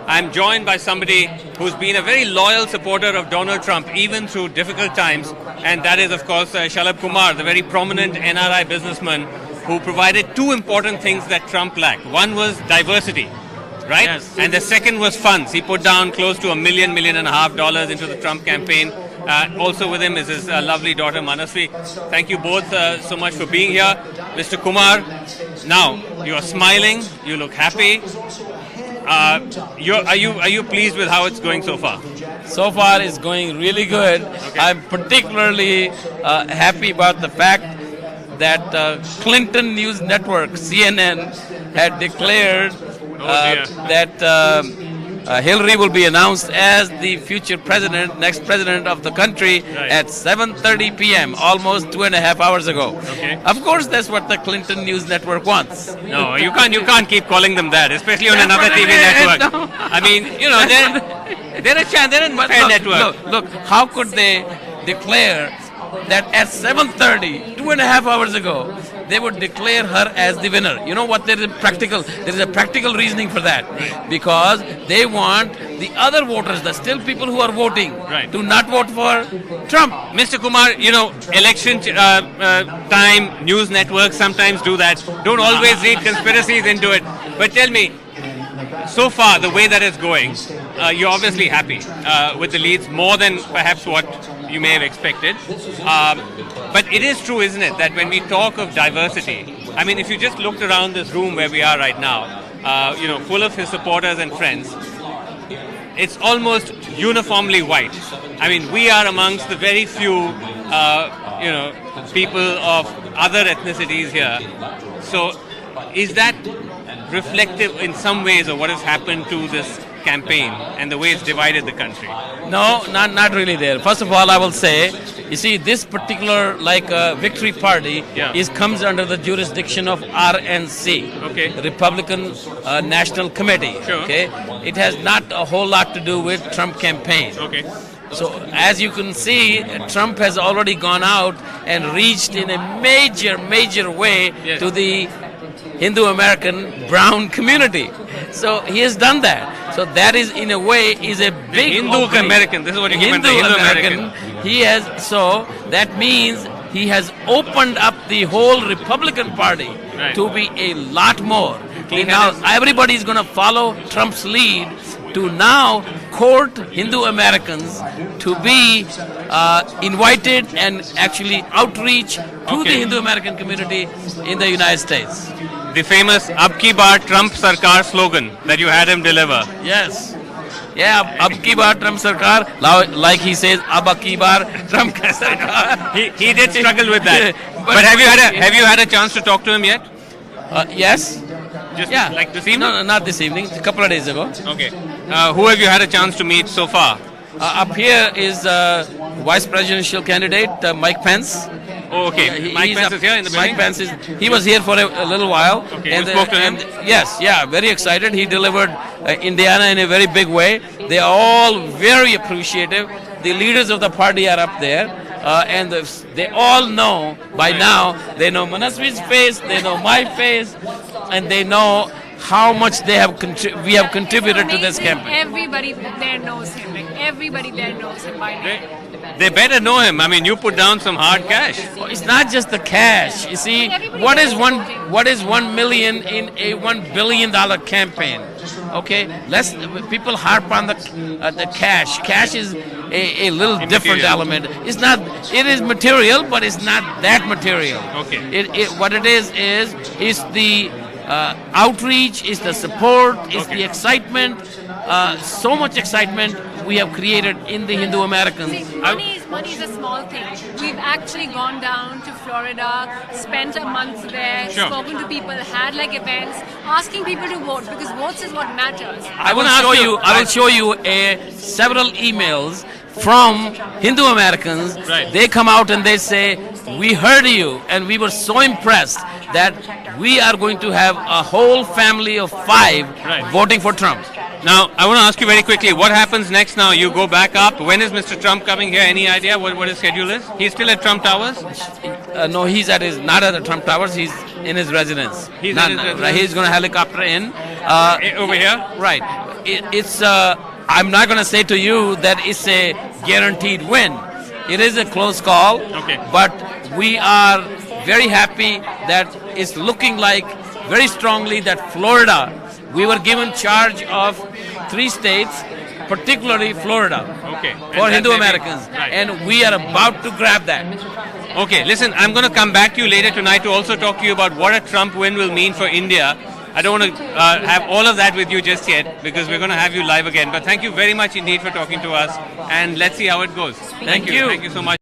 I'm joined by somebody who's been a very loyal supporter of Donald Trump, even through difficult times, and that is, of course, Shalabh Kumar, the very prominent NRI businessman who provided two important things that Trump lacked. One was diversity, right? Yes. And the second was funds. He put down close to $1 million and a half into the Trump campaign. Also with him is his lovely daughter Manasvi. Thank you both so much for being here. Mr. Kumar, now you are smiling, you look happy. Are you pleased with how it's going so far? So far, it's going really good. Okay. I'm particularly happy about the fact that Clinton News Network, CNN, had declared that Hillary will be announced as the future president, next president of the country at 7:30 p.m., almost 2.5 hours ago. Okay. Of course, that's what the Clinton News Network wants. No, you can't keep calling them that, especially on another TV network. No. I mean, you know, they're a fair network. Look, how could they declare that at 7:30, 2.5 hours ago, they would declare her as the winner? You know what? There is a practical reasoning for that. Right. Because they want the other voters, the still people who are voting, Right. to not vote for Trump. Mr. Kumar, you know, election time, news networks sometimes do that. Don't always read conspiracies into it. But tell me, so far, the way that it's going, you're obviously happy with the leads, more than perhaps what you may have expected. But it is true, isn't it, that when we talk of diversity, I mean, if you just looked around this room where we are right now, full of his supporters and friends, it's almost uniformly white. I mean, we are amongst the very few, people of other ethnicities here. So, is that reflective in some ways of what has happened to this campaign and the way it's divided the country? No, not really there. First of all, I will say, you see, this particular victory party comes under the jurisdiction of RNC, Okay. Republican National Committee. Sure. Okay, it has not a whole lot to do with Trump campaign. Okay. So as you can see, Trump has already gone out and reached in a major way Yes. to the Hindu American brown community. So he has done that. So that is, in a way, is a big Hindu opening. American. This is what you meant by Hindu Hindu American. American. He has, so that means he has opened up the whole Republican Party Right. to be a lot more. He Now has- everybody is going to follow Trump's lead to now court Hindu Americans to be invited and actually outreach to the Okay. Hindu American community in the United States. The famous Ab Ki Baar Trump Sarkar slogan that you had him deliver. Yes. Yeah, ab ki baar Trump sarkar, like he says, ab ki baar Trump ka sarkar. He did struggle with that. But have you had a chance to talk to him yet? Yes. Just Yeah. like this evening? No, not this evening. A couple of days ago. Okay. Who have you had a chance to meet so far? Up here is Vice Presidential candidate Mike Pence. Oh, okay. Mike Pence is here in the building? Mike Pence he was here for a little while. Okay, you spoke to him? Yes, yeah, very excited. He delivered Indiana in a very big way. They are all very appreciative. The leaders of the party are up there. And they all know by now, they know Manasvi's face, they know my face, and they know how much we have contributed to this campaign. Everybody there knows him. Like everybody there knows him by name. They better know him. I mean, you put down some hard cash. It's not just the cash. You see, Everybody what is knows one? What is 1 million in a $1 billion campaign? Okay, people harp on the cash. Cash is a little different element. It's not. It is material, but it's not that material. Okay. What it is the outreach, is the support, is the excitement. So much excitement we have created in the Hindu Americans. See, money is a small thing. We've actually gone down to Florida, spent a month there, Sure. spoken to people, had events, asking people to vote because votes is what matters. I will show you several emails from Hindu Americans. Right. They come out and they say, we heard you and we were so impressed that we are going to have a whole family of 5 voting for Trump. Now, I want to ask you very quickly, what happens next now? You go back up. When is Mr. Trump coming here? Any idea what his schedule is? He's still at Trump Towers? No, he's not at the Trump Towers. He's in his residence. He's in None. his residence. Right, he's going to helicopter in. Over here? Right. It's. I'm not going to say to you that it's a guaranteed win. It is a close call. Okay. But we are very happy that it's looking like very strongly that Florida. We were given charge of 3 states, particularly Florida, Okay. for And Hindu that may be- Americans, Right. and we are about to grab that. Okay, listen, I'm going to come back to you later tonight to also talk to you about what a Trump win will mean for India. I don't want to have all of that with you just yet because we're going to have you live again. But thank you very much indeed for talking to us, and let's see how it goes. Thank you. Thank you so much.